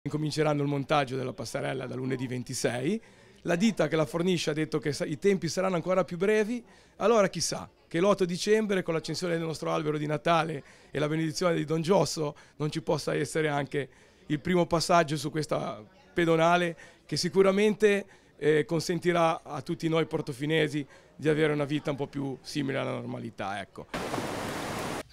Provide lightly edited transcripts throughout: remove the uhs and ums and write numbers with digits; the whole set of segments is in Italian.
Cominceranno il montaggio della passerella da lunedì 26, la ditta che la fornisce ha detto che i tempi saranno ancora più brevi, allora chissà che l'8 dicembre con l'accensione del nostro albero di Natale e la benedizione di Don Giosso non ci possa essere anche il primo passaggio su questa pedonale che sicuramente consentirà a tutti noi portofinesi di avere una vita un po' più simile alla normalità, ecco.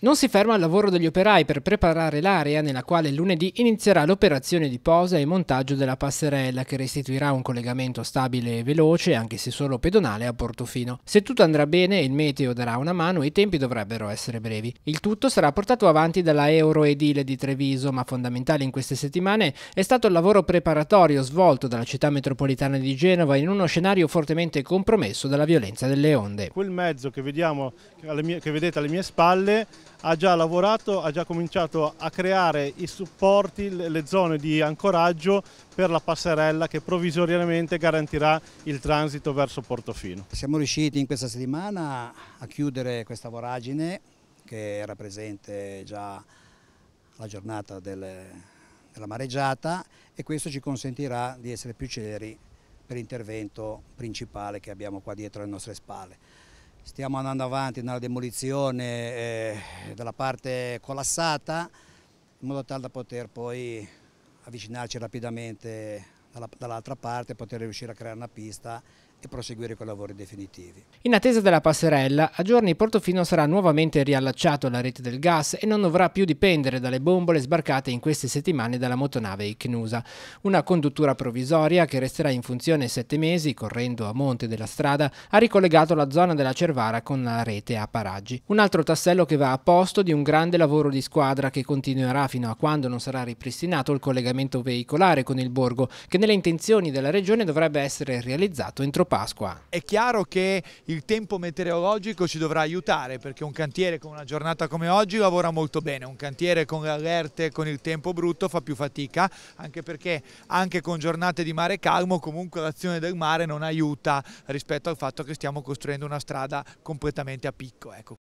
Non si ferma il lavoro degli operai per preparare l'area nella quale lunedì inizierà l'operazione di posa e montaggio della passerella che restituirà un collegamento stabile e veloce, anche se solo pedonale, a Portofino. Se tutto andrà bene e il meteo darà una mano, i tempi dovrebbero essere brevi. Il tutto sarà portato avanti dalla Euroedile di Treviso, ma fondamentale in queste settimane è stato il lavoro preparatorio svolto dalla città metropolitana di Genova in uno scenario fortemente compromesso dalla violenza delle onde. Quel mezzo che vedete alle mie spalle ha già lavorato, ha già cominciato a creare i supporti, le zone di ancoraggio per la passerella che provvisoriamente garantirà il transito verso Portofino. Siamo riusciti in questa settimana a chiudere questa voragine che era presente già alla giornata della mareggiata e questo ci consentirà di essere più celeri per l'intervento principale che abbiamo qua dietro alle nostre spalle. Stiamo andando avanti nella demolizione della parte collassata in modo tale da poter poi avvicinarci rapidamente dall'altra parte, poter riuscire a creare una pista e proseguire con i lavori definitivi. In attesa della passerella, a giorni Portofino sarà nuovamente riallacciato alla rete del gas e non dovrà più dipendere dalle bombole sbarcate in queste settimane dalla motonave Icnusa. Una conduttura provvisoria che resterà in funzione 7 mesi, correndo a monte della strada, ha ricollegato la zona della Cervara con la rete a Paraggi. Un altro tassello che va a posto di un grande lavoro di squadra che continuerà fino a quando non sarà ripristinato il collegamento veicolare con il borgo, che nelle intenzioni della regione dovrebbe essere realizzato entro Pasqua. È chiaro che il tempo meteorologico ci dovrà aiutare perché un cantiere con una giornata come oggi lavora molto bene, un cantiere con le allerte, con il tempo brutto fa più fatica, anche perché anche con giornate di mare calmo comunque l'azione del mare non aiuta rispetto al fatto che stiamo costruendo una strada completamente a picco. Ecco.